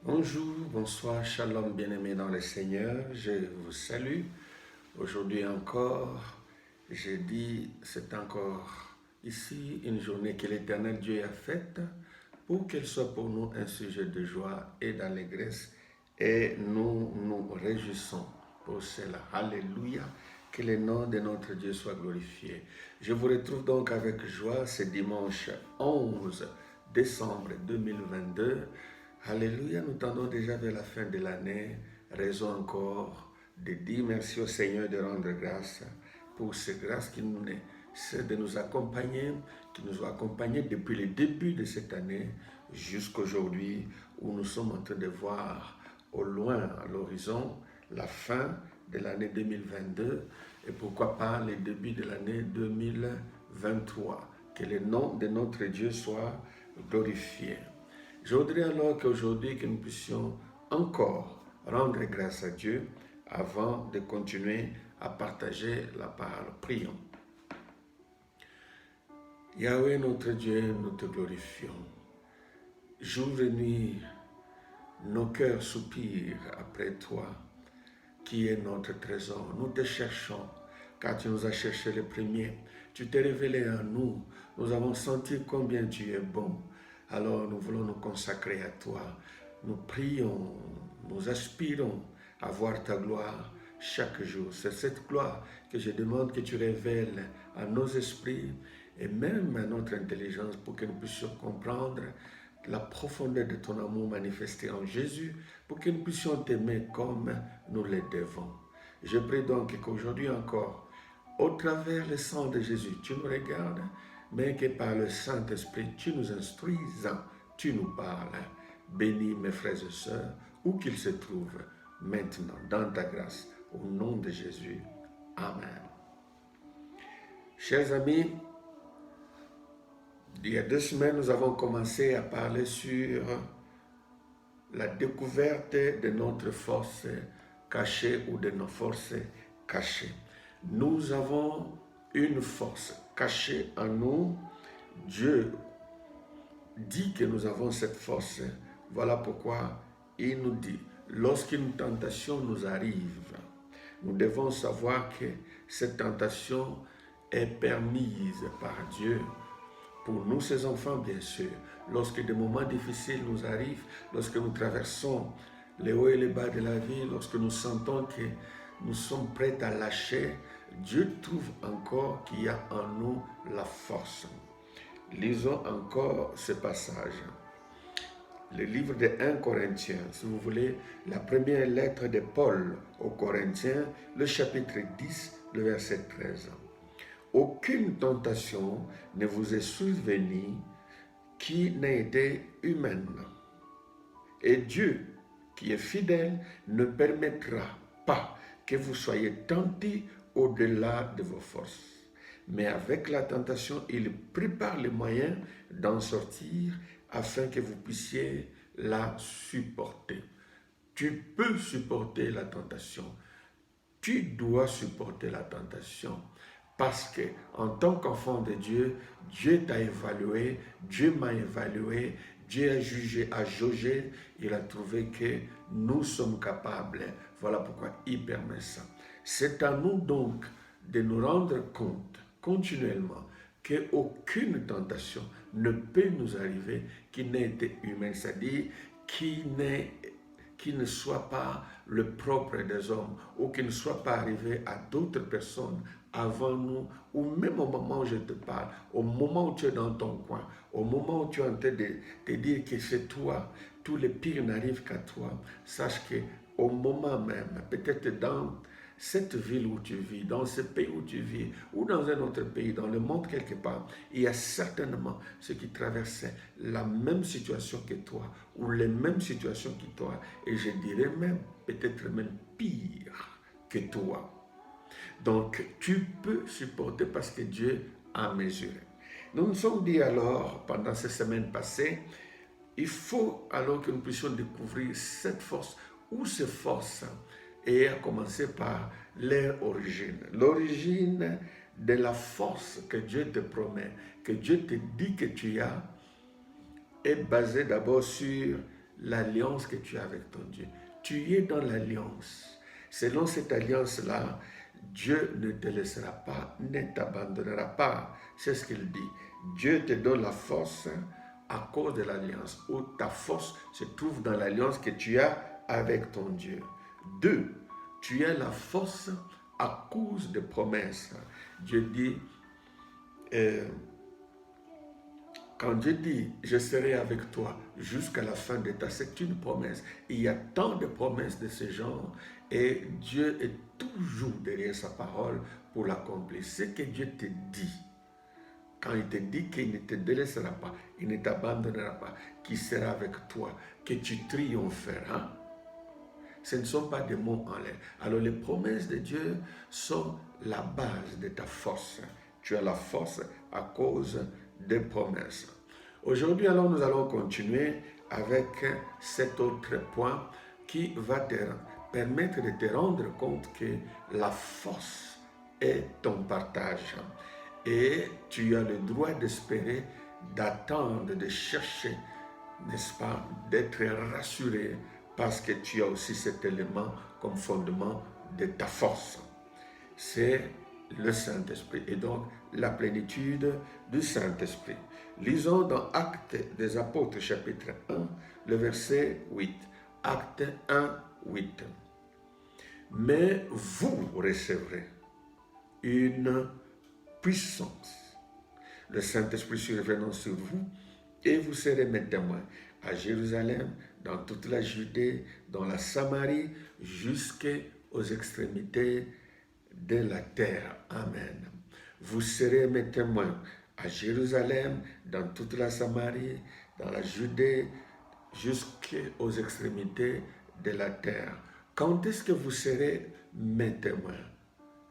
Bonjour, bonsoir, shalom bien-aimés dans le Seigneur, je vous salue. Aujourd'hui encore, jeudi, c'est encore ici une journée que l'Éternel Dieu a faite pour qu'elle soit pour nous un sujet de joie et d'allégresse et nous nous réjouissons pour cela. Alléluia, que le nom de notre Dieu soit glorifié. Je vous retrouve donc avec joie ce dimanche 11 décembre 2022. Alléluia, nous tendons déjà vers la fin de l'année. Raison encore de dire merci au Seigneur, de rendre grâce pour ces grâces qui nous cesse de nous accompagner, qui nous ont accompagnés depuis le début de cette année jusqu'à aujourd'hui où nous sommes en train de voir au loin, à l'horizon, la fin de l'année 2022 et pourquoi pas le début de l'année 2023. Que le nom de notre Dieu soit glorifié. Je voudrais alors qu'aujourd'hui, que nous puissions encore rendre grâce à Dieu avant de continuer à partager la parole. Prions. Yahweh, notre Dieu, nous te glorifions. Jour et nuit, nos cœurs soupirent après toi, qui est notre trésor. Nous te cherchons, car tu nous as cherché les premiers. Tu t'es révélé à nous. Nous avons senti combien tu es bon. Alors nous voulons nous consacrer à toi. Nous prions, nous aspirons à voir ta gloire chaque jour. C'est cette gloire que je demande que tu révèles à nos esprits et même à notre intelligence pour que nous puissions comprendre la profondeur de ton amour manifesté en Jésus, pour que nous puissions t'aimer comme nous le devons. Je prie donc qu'aujourd'hui encore, au travers le sang de Jésus, tu nous regardes, mais que par le Saint-Esprit, tu nous instruises, tu nous parles. Bénis mes frères et sœurs, où qu'ils se trouvent, maintenant, dans ta grâce, au nom de Jésus. Amen. Chers amis, il y a 2 semaines, nous avons commencé à parler sur la découverte de notre force cachée ou de nos forces cachées. Nous avons une force cachée en nous. Dieu dit que nous avons cette force. Voilà pourquoi il nous dit, lorsqu'une tentation nous arrive, nous devons savoir que cette tentation est permise par Dieu. Pour nous, ses enfants, bien sûr, lorsque des moments difficiles nous arrivent, lorsque nous traversons les hauts et les bas de la vie, lorsque nous sentons que nous sommes prêts à lâcher, Dieu trouve encore qu'il y a en nous la force. Lisons encore ce passage. Le livre de 1 Corinthiens, si vous voulez, la première lettre de Paul aux Corinthiens, le chapitre 10, le verset 13. Aucune tentation ne vous est survenue qui n'ait été humaine. Et Dieu, qui est fidèle, ne permettra pas que vous soyez tentés au-delà de vos forces. Mais avec la tentation, il prépare les moyens d'en sortir afin que vous puissiez la supporter. Tu peux supporter la tentation. Tu dois supporter la tentation. Parce que en tant qu'enfant de Dieu, Dieu t'a évalué, Dieu m'a évalué, Dieu a jugé, a jaugé, il a trouvé que nous sommes capables. Voilà pourquoi il permet ça. C'est à nous donc de nous rendre compte continuellement qu'aucune tentation ne peut nous arriver qui n'ait été humaine, c'est-à-dire qui ne soit pas le propre des hommes ou qui ne soit pas arrivé à d'autres personnes avant nous, ou même au moment où je te parle, au moment où tu es dans ton coin, au moment où tu es en train de te dire que c'est toi, tous les pires n'arrivent qu'à toi, sache qu'au moment même, peut-être dans cette ville où tu vis, dans ce pays où tu vis, ou dans un autre pays, dans le monde quelque part, il y a certainement ceux qui traversaient la même situation que toi, ou les mêmes situations que toi, et je dirais même, peut-être même pire que toi. Donc, tu peux supporter parce que Dieu a mesuré. Nous nous sommes dit alors, pendant ces semaines passées, il faut alors que nous puissions découvrir cette force ou ces forces, et à commencer par leur origine. L'origine de la force que Dieu te promet, que Dieu te dit que tu as, est basée d'abord sur l'alliance que tu as avec ton Dieu. Tu es dans l'alliance. Selon cette alliance-là, Dieu ne te laissera pas, ne t'abandonnera pas. C'est ce qu'il dit. Dieu te donne la force à cause de l'alliance, où ta force se trouve dans l'alliance que tu as avec ton Dieu. 2. Tu as la force à cause des promesses. Dieu dit, quand Dieu dit, je serai avec toi jusqu'à la fin de ta, c'est une promesse. Il y a tant de promesses de ce genre et Dieu est toujours derrière sa parole pour l'accomplir. Ce que Dieu te dit, quand il te dit qu'il ne te délaissera pas, il ne t'abandonnera pas, qu'il sera avec toi, que tu triompheras, ce ne sont pas des mots en l'air. Alors les promesses de Dieu sont la base de ta force. Tu as la force à cause des promesses. Aujourd'hui, alors, nous allons continuer avec cet autre point qui va te permettre de te rendre compte que la force est ton partage. Et tu as le droit d'espérer, d'attendre, de chercher, n'est-ce pas, d'être rassuré parce que tu as aussi cet élément comme fondement de ta force. C'est le Saint-Esprit et donc la plénitude du Saint-Esprit. Lisons dans Actes des Apôtres chapitre 1, le verset 8. Actes 1, 8. Mais vous recevrez une puissance. Le Saint-Esprit survenant sur vous et vous serez mes témoins à Jérusalem, dans toute la Judée, dans la Samarie, jusqu'aux extrémités de la terre. Amen. Vous serez mes témoins à Jérusalem, dans toute la Samarie, dans la Judée, jusqu'aux extrémités de la terre. Quand est-ce que vous serez mes témoins?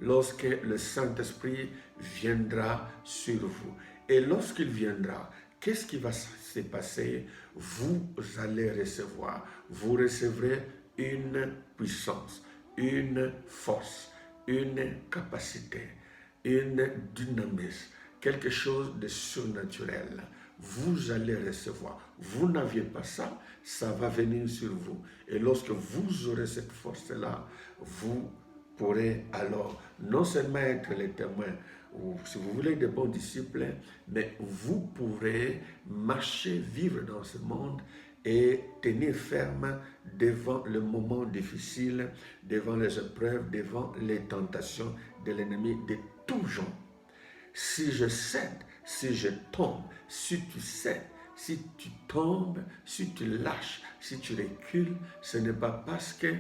Lorsque le Saint-Esprit viendra sur vous. Et lorsqu'il viendra, qu'est-ce qui va se passer? Vous allez recevoir. Vous recevrez une puissance, une force, une capacité, une dynamisme, quelque chose de surnaturel. Vous allez recevoir. Vous n'aviez pas ça, ça va venir sur vous. Et lorsque vous aurez cette force-là, vous pourrez alors non seulement être les témoins, ou si vous voulez de bons disciples, mais vous pourrez marcher, vivre dans ce monde et tenir ferme devant le moment difficile, devant les épreuves, devant les tentations de l'ennemi de tout genre. Si je cède, si je tombe, si tu cèdes, si tu tombes, si tu lâches, si tu recules, ce n'est pas parce que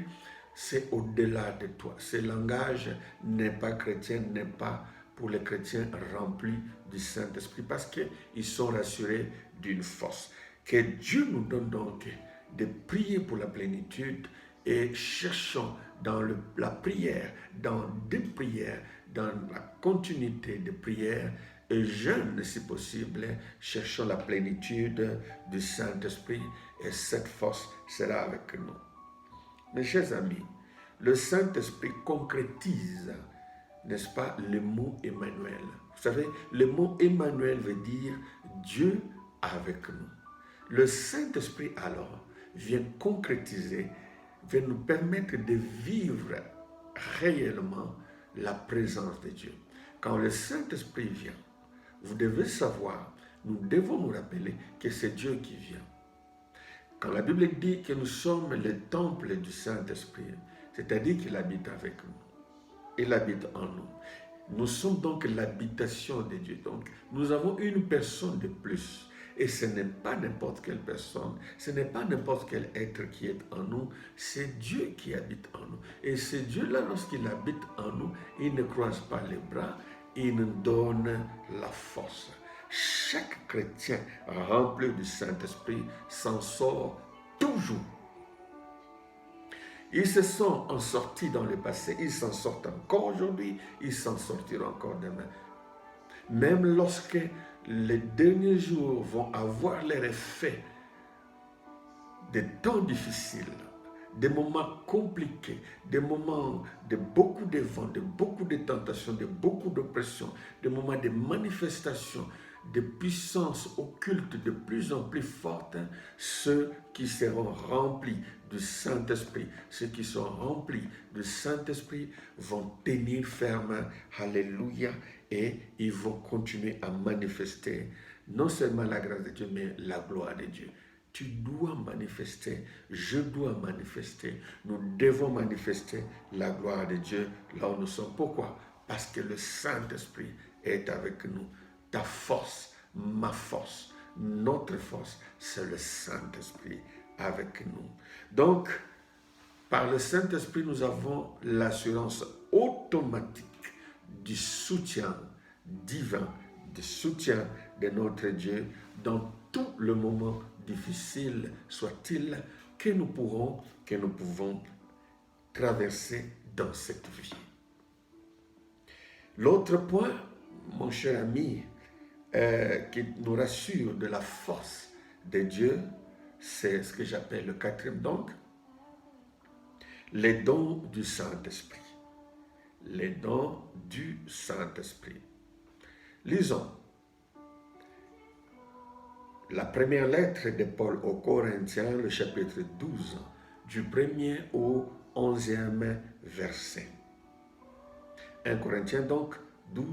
c'est au-delà de toi. Ce langage n'est pas chrétien, n'est pas pour les chrétiens remplis du Saint-Esprit parce qu'ils sont rassurés d'une force. Que Dieu nous donne donc de prier pour la plénitude et cherchons dans la prière, dans des prières, dans la continuité des prières et jeûne si possible, cherchons la plénitude du Saint-Esprit et cette force sera avec nous. Mes chers amis, le Saint-Esprit concrétise, n'est-ce pas, le mot Emmanuel. Vous savez, le mot Emmanuel veut dire Dieu avec nous. Le Saint-Esprit alors vient concrétiser, vient nous permettre de vivre réellement la présence de Dieu. Quand le Saint-Esprit vient, vous devez savoir, nous devons nous rappeler que c'est Dieu qui vient. Quand la Bible dit que nous sommes le temple du Saint-Esprit, c'est-à-dire qu'il habite avec nous. Il habite en nous. Nous sommes donc l'habitation de Dieu. Donc, nous avons une personne de plus. Et ce n'est pas n'importe quelle personne, ce n'est pas n'importe quel être qui est en nous, c'est Dieu qui habite en nous. Et ce Dieu-là, lorsqu'il habite en nous, il ne croise pas les bras, il nous donne la force. Chaque chrétien rempli du Saint-Esprit s'en sort toujours. Ils se sont en sortis dans le passé, ils s'en sortent encore aujourd'hui, ils s'en sortiront encore demain. Même lorsque les derniers jours vont avoir leur effet, des temps difficiles, des moments compliqués, des moments de beaucoup de vent, de beaucoup de tentations, de beaucoup d'oppression, des moments de manifestation, des puissances occultes de plus en plus fortes, ceux qui seront remplis du Saint-Esprit, ceux qui sont remplis du Saint-Esprit vont tenir ferme, alléluia, et ils vont continuer à manifester non seulement la grâce de Dieu, mais la gloire de Dieu. Tu dois manifester, je dois manifester, nous devons manifester la gloire de Dieu là où nous sommes. Pourquoi? Parce que le Saint-Esprit est avec nous. Ta force, ma force, notre force, c'est le Saint-Esprit avec nous. Donc, par le Saint-Esprit, nous avons l'assurance automatique du soutien divin, du soutien de notre Dieu dans tout le moment difficile soit-il que nous pouvons traverser dans cette vie. L'autre point, mon cher ami, qui nous rassure de la force de Dieu, c'est ce que j'appelle le quatrième donc, les dons du Saint-Esprit. Les dons du Saint-Esprit. Lisons la première lettre de Paul aux Corinthiens, le chapitre 12, du 1er au 11e verset. 1 Corinthiens donc 12,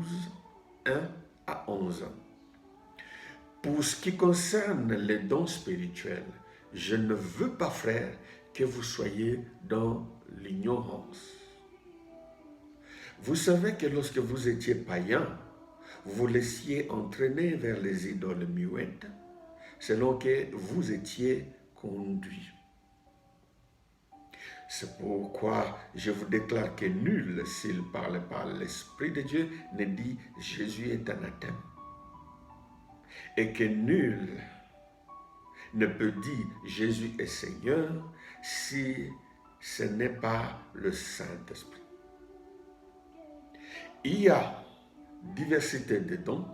1 à 11. Pour ce qui concerne les dons spirituels, je ne veux pas, frères, que vous soyez dans l'ignorance. Vous savez que lorsque vous étiez païens, vous laissiez entraîner vers les idoles muettes, selon que vous étiez conduits. C'est pourquoi je vous déclare que nul, s'il parle par l'Esprit de Dieu, ne dit Jésus est anathème. Et que nul ne peut dire Jésus est Seigneur si ce n'est pas le Saint-Esprit. Il y a diversité de dons,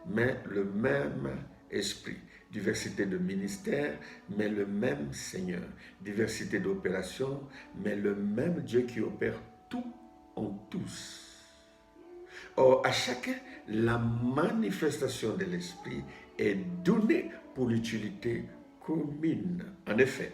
mais le même Esprit. Diversité de ministères, mais le même Seigneur. Diversité d'opérations, mais le même Dieu qui opère tout en tous. Or, à chacun, la manifestation de l'Esprit est donnée pour l'utilité commune. En effet,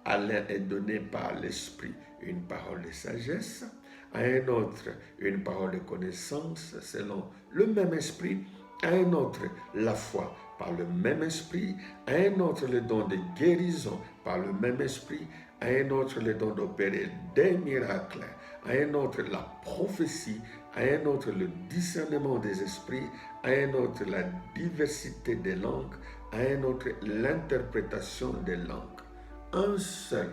à l'un est donné par l'Esprit une parole de sagesse, à un autre une parole de connaissance selon le même Esprit, à un autre la foi par le même Esprit, à un autre le don de guérison par le même Esprit, à un autre le don d'opérer des miracles, à un autre la prophétie, à un autre le discernement des esprits, à un autre la diversité des langues, à un autre l'interprétation des langues. Un seul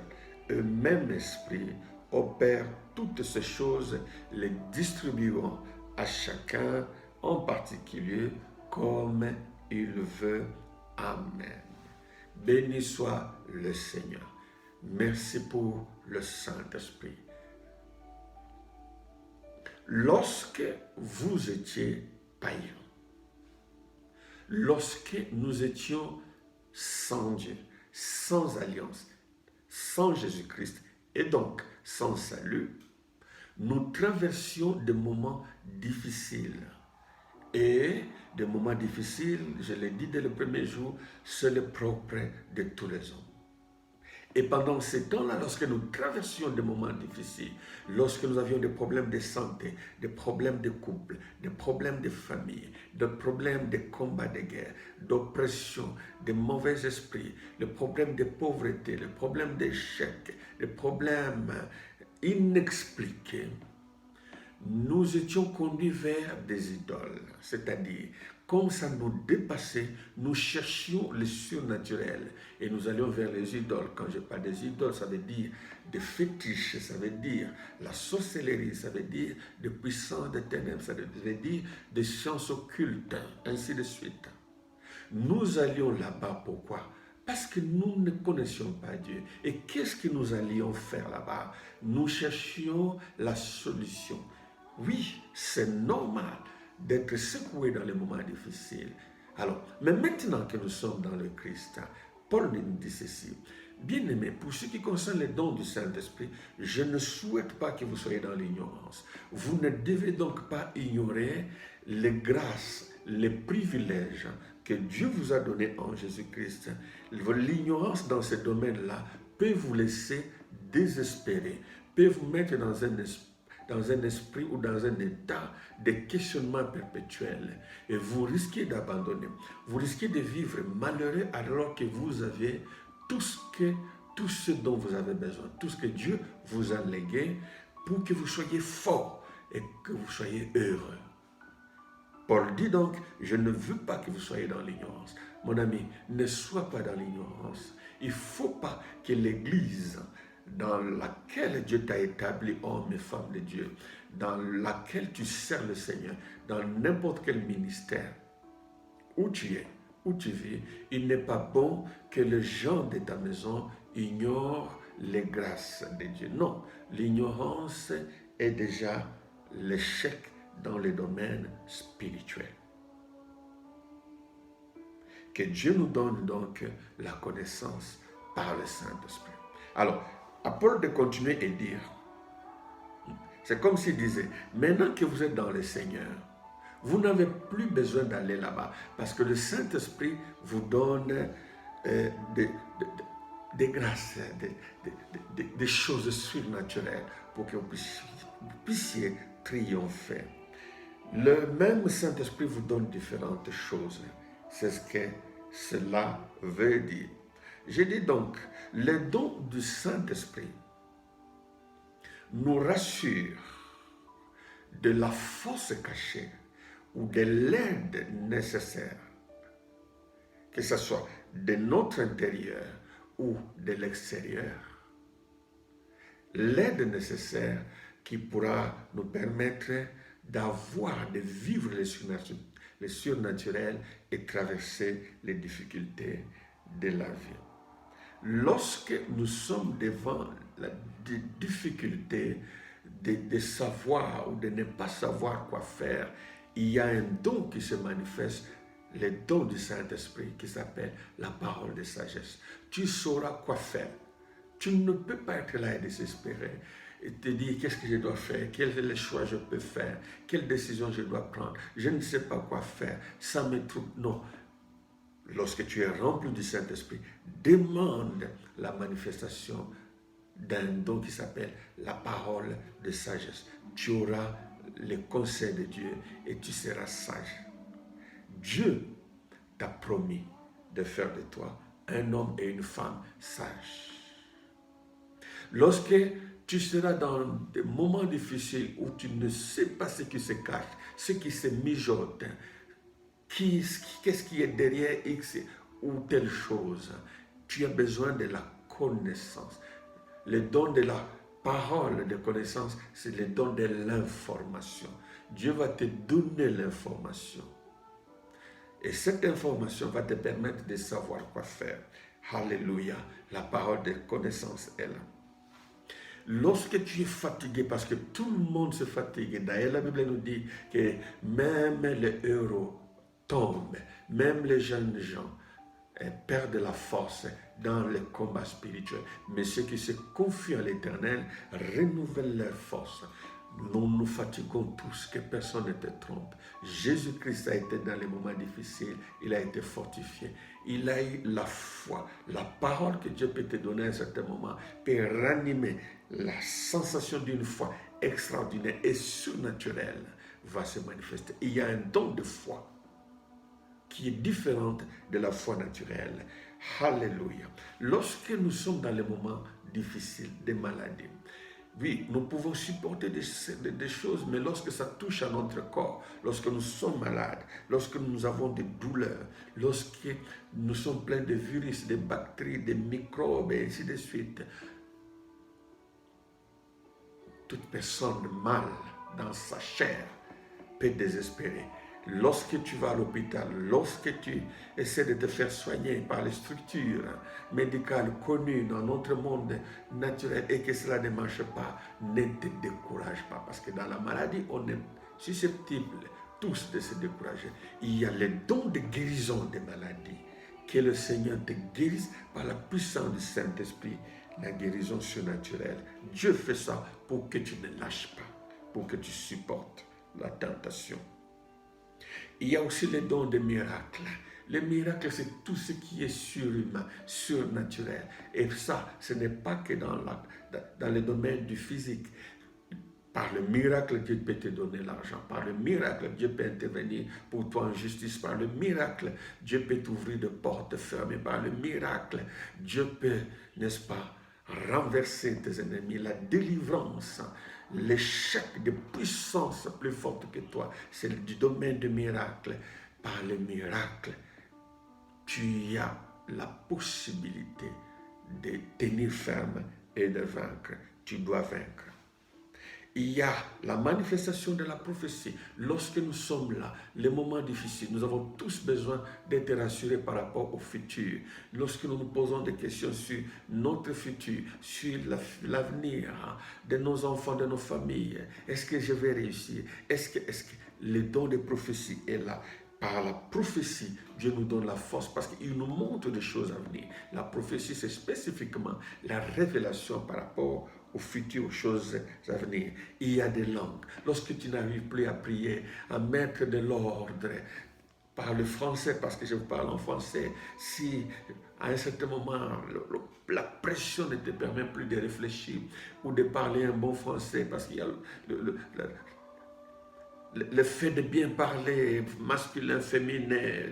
et même Esprit opère toutes ces choses, les distribuant à chacun en particulier comme il veut. Amen. Béni soit le Seigneur. Merci pour le Saint-Esprit. Lorsque vous étiez païens, lorsque nous étions sans Dieu, sans alliance, sans Jésus-Christ et donc sans salut, nous traversions des moments difficiles. Et des moments difficiles, je l'ai dit dès le premier jour, c'est le propre de tous les hommes. Et pendant ces temps-là, lorsque nous traversions des moments difficiles, lorsque nous avions des problèmes de santé, des problèmes de couple, des problèmes de famille, des problèmes de combat de guerre, d'oppression, de mauvais esprits, le problème de pauvreté, le problème d'échec, les problèmes inexpliqués, nous étions conduits vers des idoles, c'est-à-dire, comme ça nous dépassait, nous cherchions le surnaturel et nous allions vers les idoles. Quand je parle des idoles, ça veut dire des fétiches, ça veut dire la sorcellerie, ça veut dire des puissances des ténèbres, ça veut dire des sciences occultes, ainsi de suite. Nous allions là-bas, pourquoi? Parce que nous ne connaissions pas Dieu. Et qu'est-ce que nous allions faire là-bas? Nous cherchions la solution. Oui, c'est normal d'être secoué dans les moments difficiles. Alors, mais maintenant que nous sommes dans le Christ, Paul nous dit ceci. Bien-aimés, pour ce qui concerne les dons du Saint-Esprit, je ne souhaite pas que vous soyez dans l'ignorance. Vous ne devez donc pas ignorer les grâces, les privilèges que Dieu vous a donnés en Jésus-Christ, l'ignorance dans ce domaine-là peut vous laisser désespérer, peut vous mettre dans un esprit ou dans un état de questionnement perpétuel. Et vous risquez d'abandonner. Vous risquez de vivre malheureux alors que vous avez tout ce dont vous avez besoin, tout ce que Dieu vous a légué pour que vous soyez fort et que vous soyez heureux. Paul dit donc, je ne veux pas que vous soyez dans l'ignorance. Mon ami, ne sois pas dans l'ignorance. Il ne faut pas que l'Église dans laquelle Dieu t'a établi, homme et femme de Dieu, dans laquelle tu sers le Seigneur, dans n'importe quel ministère, où tu es, où tu vis, il n'est pas bon que les gens de ta maison ignorent les grâces de Dieu. Non, l'ignorance est déjà l'échec dans les domaines spirituels. Que Dieu nous donne donc la connaissance par le Saint-Esprit. Alors, à Paul de continuer et dire, c'est comme s'il disait, maintenant que vous êtes dans le Seigneur, vous n'avez plus besoin d'aller là-bas parce que le Saint-Esprit vous donne des grâces, des choses surnaturelles pour que vous puissiez triompher. Le même Saint-Esprit vous donne différentes choses. C'est ce que cela veut dire. Je dis donc, les dons du Saint-Esprit nous rassurent de la force cachée ou de l'aide nécessaire, que ce soit de notre intérieur ou de l'extérieur. L'aide nécessaire qui pourra nous permettre d'avoir, de vivre les surnaturels et traverser les difficultés de la vie. Lorsque nous sommes devant des difficultés de savoir ou de ne pas savoir quoi faire, il y a un don qui se manifeste, le don du Saint-Esprit qui s'appelle la parole de sagesse. Tu sauras quoi faire. Tu ne peux pas être là et désespéré et te dire qu'est-ce que je dois faire, quels sont les choix je peux faire, quelle décision je dois prendre, je ne sais pas quoi faire, ça me trouble. Non. Lorsque tu es rempli du Saint-Esprit, demande la manifestation d'un don qui s'appelle la parole de sagesse. Tu auras les conseils de Dieu et tu seras sage. Dieu t'a promis de faire de toi un homme et une femme sages. Lorsque tu seras dans des moments difficiles où tu ne sais pas ce qui se cache, ce qui se mijote, qu'est-ce qui est derrière X ou telle chose, tu as besoin de la connaissance. Le don de la parole de connaissance, c'est le don de l'information. Dieu va te donner l'information. Et cette information va te permettre de savoir quoi faire. Alléluia, la parole de connaissance est là. Lorsque tu es fatigué, parce que tout le monde se fatigue, d'ailleurs la Bible nous dit que même les héros tombent, même les jeunes gens perdent la force dans le combat spirituel. Mais ceux qui se confient à l'Éternel renouvellent leur force. Nous nous fatiguons tous, que personne ne te trompe. Jésus-Christ a été dans les moments difficiles, il a été fortifié. Il a eu la foi, la parole que Dieu peut te donner à un certain moment peut ranimer. La sensation d'une foi extraordinaire et surnaturelle va se manifester. Il y a un don de foi qui est différente de la foi naturelle. Alléluia. Lorsque nous sommes dans les moments difficiles, des maladies, oui, nous pouvons supporter des choses, mais lorsque ça touche à notre corps, lorsque nous sommes malades, lorsque nous avons des douleurs, lorsque nous sommes pleins de virus, de bactéries, de microbes, et ainsi de suite, toute personne mal dans sa chair peut désespérer. Lorsque tu vas à l'hôpital, lorsque tu essaies de te faire soigner par les structures médicales connues dans notre monde naturel et que cela ne marche pas, ne te décourage pas. Parce que dans la maladie, on est susceptible tous de se décourager. Il y a les dons de guérison des maladies. Que le Seigneur te guérisse par la puissance du Saint-Esprit, la guérison surnaturelle. Dieu fait ça pour que tu ne lâches pas, pour que tu supportes la tentation. Il y a aussi les dons de miracles. Les miracles, c'est tout ce qui est surhumain, surnaturel. Et ça, ce n'est pas que dans le domaine du physique. Par le miracle, Dieu peut te donner l'argent. Par le miracle, Dieu peut intervenir pour toi en justice. Par le miracle, Dieu peut t'ouvrir de portes fermées. Par le miracle, Dieu peut, n'est-ce pas, renverser tes ennemis. La délivrance, l'échec de puissance plus forte que toi, c'est du domaine du miracle. Par le miracle, tu as la possibilité de tenir ferme et de vaincre. Tu dois vaincre. Il y a la manifestation de la prophétie. Lorsque nous sommes là, les moments difficiles, nous avons tous besoin d'être rassurés par rapport au futur. Lorsque nous nous posons des questions sur notre futur, sur l'avenir de nos enfants, de nos familles, est-ce que je vais réussir? Est-ce que le don de prophétie est là? Par la prophétie, Dieu nous donne la force parce qu'il nous montre des choses à venir. La prophétie, c'est spécifiquement la révélation par rapport au futur, aux choses à venir. Il y a des langues. Lorsque tu n'arrives plus à prier, à mettre de l'ordre, parle français parce que je vous parle en français. Si à un certain moment, la pression ne te permet plus de réfléchir ou de parler un bon français parce qu'il y a le fait de bien parler, masculin, féminin,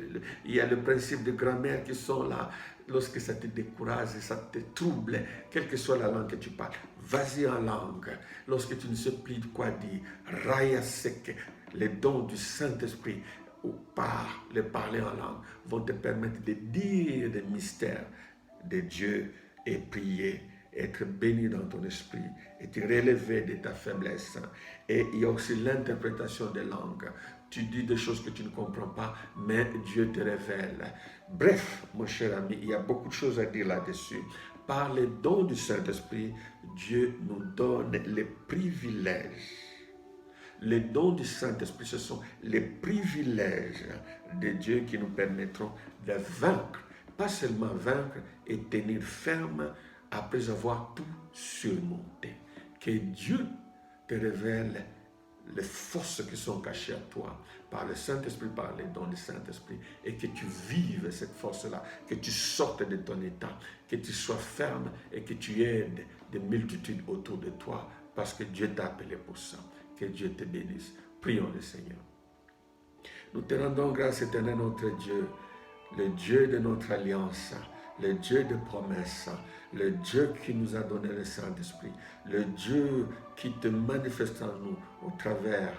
il y a le principe de grammaire qui sont là. Lorsque ça te décourage, ça te trouble, quelle que soit la langue que tu parles, vas-y en langue. Lorsque tu ne sais plus de quoi dire, raya sec, les dons du Saint-Esprit ou par le parler en langue vont te permettre de dire des mystères de Dieu et prier, être béni dans ton esprit et te relever de ta faiblesse. Et il y a aussi l'interprétation des langues. Tu dis des choses que tu ne comprends pas, mais Dieu te révèle. Bref, mon cher ami, il y a beaucoup de choses à dire là-dessus. Par les dons du Saint-Esprit, Dieu nous donne les privilèges. Les dons du Saint-Esprit, ce sont les privilèges de Dieu qui nous permettront de vaincre. Pas seulement vaincre et tenir ferme après avoir tout surmonté. Que Dieu te révèle les forces qui sont cachées à toi par le Saint-Esprit, par les dons du Saint-Esprit, et que tu vives cette force-là, que tu sortes de ton état, que tu sois ferme et que tu aides des multitudes autour de toi, parce que Dieu t'a appelé pour ça. Que Dieu te bénisse. Prions le Seigneur. Nous te rendons grâce, éternel notre Dieu, le Dieu de notre alliance, le Dieu de promesses, le Dieu qui nous a donné le Saint-Esprit, le Dieu qui te manifeste en nous au travers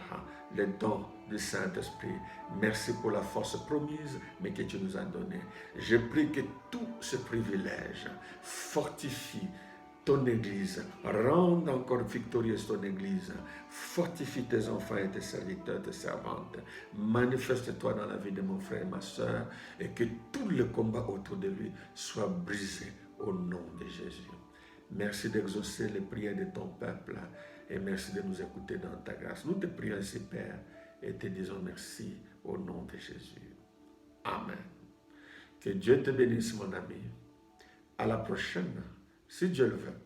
les dons du Saint-Esprit. Merci pour la force promise, mais que tu nous as donnée. Je prie que tout ce privilège fortifie ton Église, rende encore victorieuse ton Église, fortifie tes enfants et tes serviteurs, tes servantes, manifeste-toi dans la vie de mon frère et ma soeur, et que tout le combat autour de lui soit brisé au nom de Jésus. Merci d'exaucer les prières de ton peuple, et merci de nous écouter dans ta grâce. Nous te prions ainsi, Père, et te disons merci au nom de Jésus. Amen. Que Dieu te bénisse, mon ami. À la prochaine, si Dieu le veut.